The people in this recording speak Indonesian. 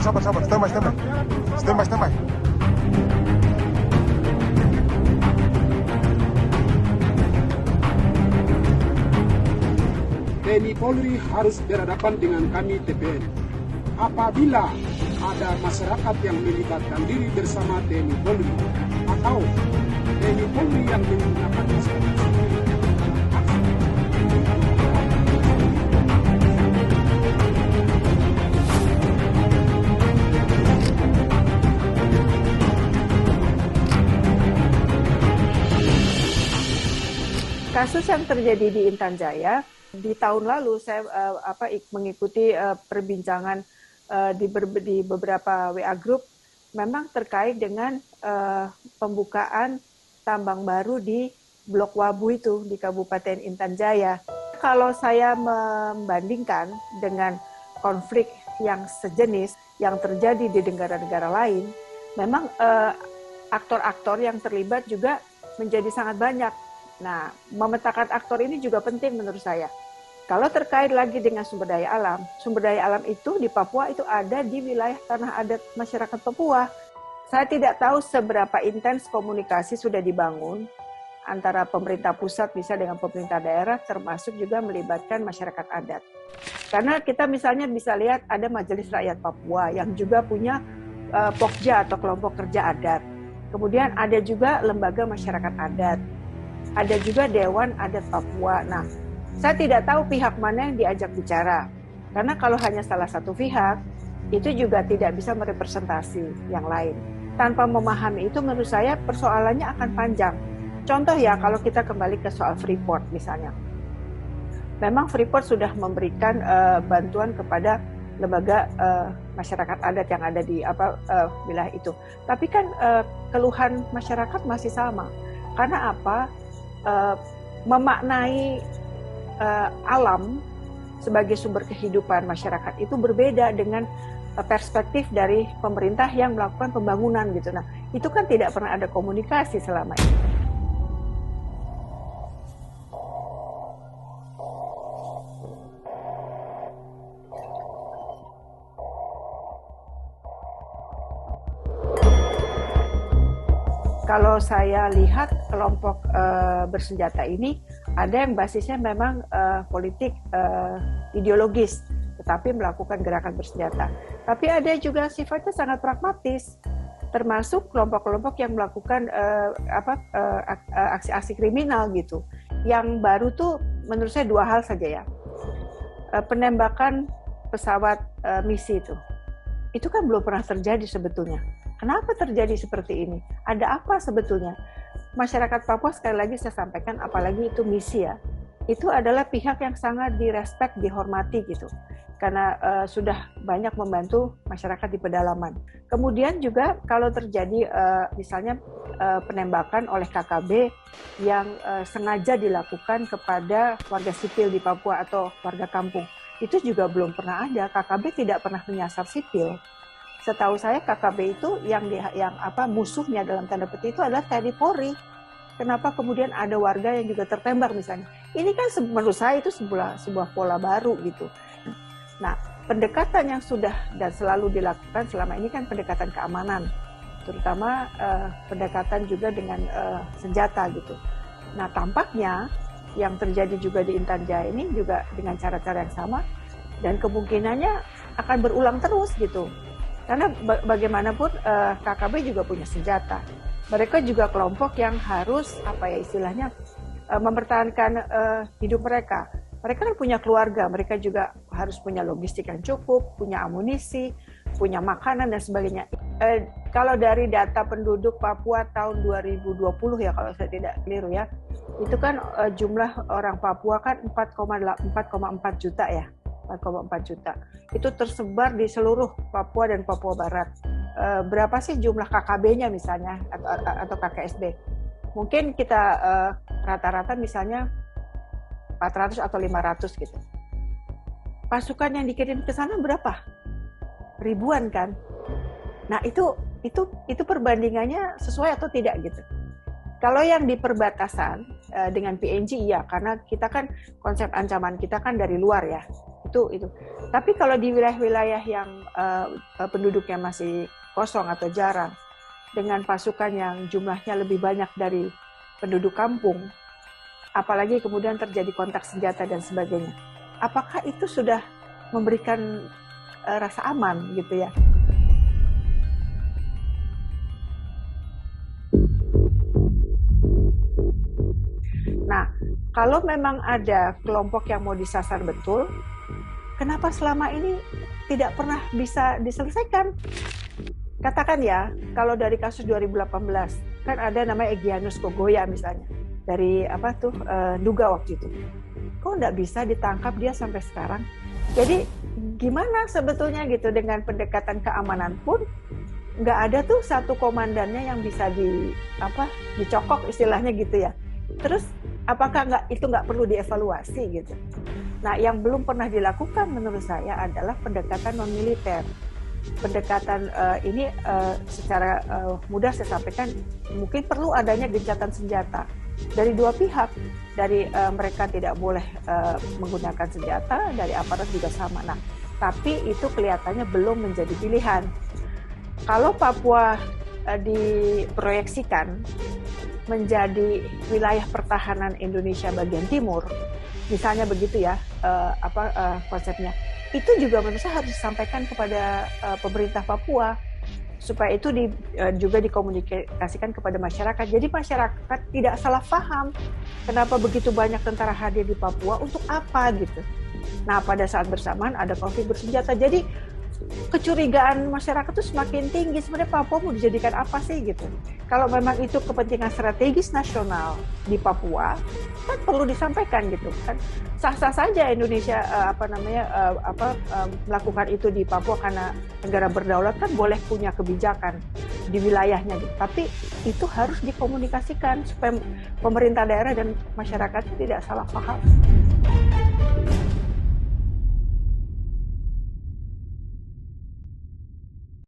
sabar. Standby. TNI Polri harus berhadapan dengan kami TPN. Apabila ada masyarakat yang melibatkan diri bersama TNI Polri atau TNI Polri yang menggunakan masyarakat sipil dalam aksi kasus yang terjadi di Intan Jaya, di tahun lalu saya mengikuti perbincangan di beberapa WA group, memang terkait dengan pembukaan tambang baru di Blok Wabu itu di Kabupaten Intan Jaya. Kalau saya membandingkan dengan konflik yang sejenis yang terjadi di negara-negara lain, memang aktor-aktor yang terlibat juga menjadi sangat banyak. Nah, memetakan aktor ini juga penting menurut saya. Kalau terkait lagi dengan sumber daya alam itu di Papua itu ada di wilayah tanah adat masyarakat Papua. Saya tidak tahu seberapa intens komunikasi sudah dibangun antara pemerintah pusat bisa dengan pemerintah daerah, termasuk juga melibatkan masyarakat adat. Karena kita misalnya bisa lihat ada Majelis Rakyat Papua yang juga punya Pokja atau kelompok kerja adat. Kemudian ada juga lembaga masyarakat adat. Ada juga Dewan Adat Papua. Nah, saya tidak tahu pihak mana yang diajak bicara. Karena kalau hanya salah satu pihak, itu juga tidak bisa merepresentasi yang lain. Tanpa memahami itu, menurut saya persoalannya akan panjang. Contoh ya, kalau kita kembali ke soal Freeport misalnya. Memang Freeport sudah memberikan bantuan kepada lembaga masyarakat adat yang ada di wilayah itu. Tapi kan keluhan masyarakat masih sama. Karena apa? Memaknai alam sebagai sumber kehidupan masyarakat itu berbeda dengan perspektif dari pemerintah yang melakukan pembangunan gitu. Nah, itu kan tidak pernah ada komunikasi selama ini. Kalau saya lihat kelompok bersenjata ini ada yang basisnya memang politik ideologis, tetapi melakukan gerakan bersenjata. Tapi ada juga sifatnya sangat pragmatis, termasuk kelompok-kelompok yang melakukan aksi-aksi kriminal gitu. Yang baru tuh menurut saya dua hal saja ya, penembakan pesawat misi itu kan belum pernah terjadi sebetulnya. Kenapa terjadi seperti ini? Ada apa sebetulnya? Masyarakat Papua sekali lagi saya sampaikan, apalagi itu misi ya, itu adalah pihak yang sangat direspek, dihormati gitu. Karena sudah banyak membantu masyarakat di pedalaman. Kemudian juga kalau terjadi misalnya penembakan oleh KKB yang sengaja dilakukan kepada warga sipil di Papua atau warga kampung, itu juga belum pernah ada. KKB tidak pernah menyasar sipil. Setahu saya KKB itu yang musuhnya dalam tanda petik itu adalah TNI Polri. Kenapa kemudian ada warga yang juga tertembak misalnya? Ini kan menurut saya itu sebuah pola baru gitu. Nah, pendekatan yang sudah dan selalu dilakukan selama ini kan pendekatan keamanan, terutama pendekatan juga dengan senjata gitu. Nah, tampaknya yang terjadi juga di Intan Jaya ini juga dengan cara-cara yang sama dan kemungkinannya akan berulang terus gitu. Karena bagaimanapun KKB juga punya senjata. Mereka juga kelompok yang harus mempertahankan hidup mereka. Mereka kan punya keluarga, mereka juga harus punya logistik yang cukup, punya amunisi, punya makanan dan sebagainya. Kalau dari data penduduk Papua tahun 2020 ya, kalau saya tidak keliru ya, itu kan jumlah orang Papua kan 4,4 juta ya. 4,4 juta. Itu tersebar di seluruh Papua dan Papua Barat. Berapa sih jumlah KKB-nya misalnya atau KKSB? Mungkin kita rata-rata misalnya 400 atau 500 gitu. Pasukan yang dikirim ke sana berapa? Ribuan kan? Nah, itu perbandingannya sesuai atau tidak gitu. Kalau yang di perbatasan dengan PNG iya, karena kita kan konsep ancaman kita kan dari luar ya. Itu. Tapi kalau di wilayah-wilayah yang penduduknya masih kosong atau jarang, dengan pasukan yang jumlahnya lebih banyak dari penduduk kampung, apalagi kemudian terjadi kontak senjata dan sebagainya, apakah itu sudah memberikan rasa aman gitu ya? Nah, kalau memang ada kelompok yang mau disasar betul, kenapa selama ini tidak pernah bisa diselesaikan? Katakan ya, kalau dari kasus 2018, kan ada namanya Egyanus Kogoya misalnya, dari Duga waktu itu. Kok nggak bisa ditangkap dia sampai sekarang? Jadi gimana sebetulnya gitu, dengan pendekatan keamanan pun nggak ada tuh satu komandannya yang bisa dicokok istilahnya gitu ya. Terus apakah itu nggak perlu dievaluasi gitu? Nah, yang belum pernah dilakukan menurut saya adalah pendekatan non-militer. Pendekatan ini secara mudah saya sampaikan, mungkin perlu adanya gencatan senjata dari dua pihak. Dari mereka tidak boleh menggunakan senjata, dari aparat juga sama. Nah, tapi itu kelihatannya belum menjadi pilihan. Kalau Papua diproyeksikan menjadi wilayah pertahanan Indonesia bagian timur, misalnya begitu ya, konsepnya. Itu juga menurut saya harus disampaikan kepada pemerintah Papua supaya itu juga dikomunikasikan kepada masyarakat. Jadi masyarakat tidak salah paham kenapa begitu banyak tentara hadir di Papua, untuk apa gitu. Nah, pada saat bersamaan ada konflik bersenjata. Jadi kecurigaan masyarakat itu semakin tinggi. Sebenarnya Papua mau dijadikan apa sih gitu? Kalau memang itu kepentingan strategis nasional di Papua, kan perlu disampaikan gitu kan. Sah-sah saja Indonesia melakukan itu di Papua karena negara berdaulat, kan boleh punya kebijakan di wilayahnya gitu. Tapi itu harus dikomunikasikan supaya pemerintah daerah dan masyarakat tidak salah paham.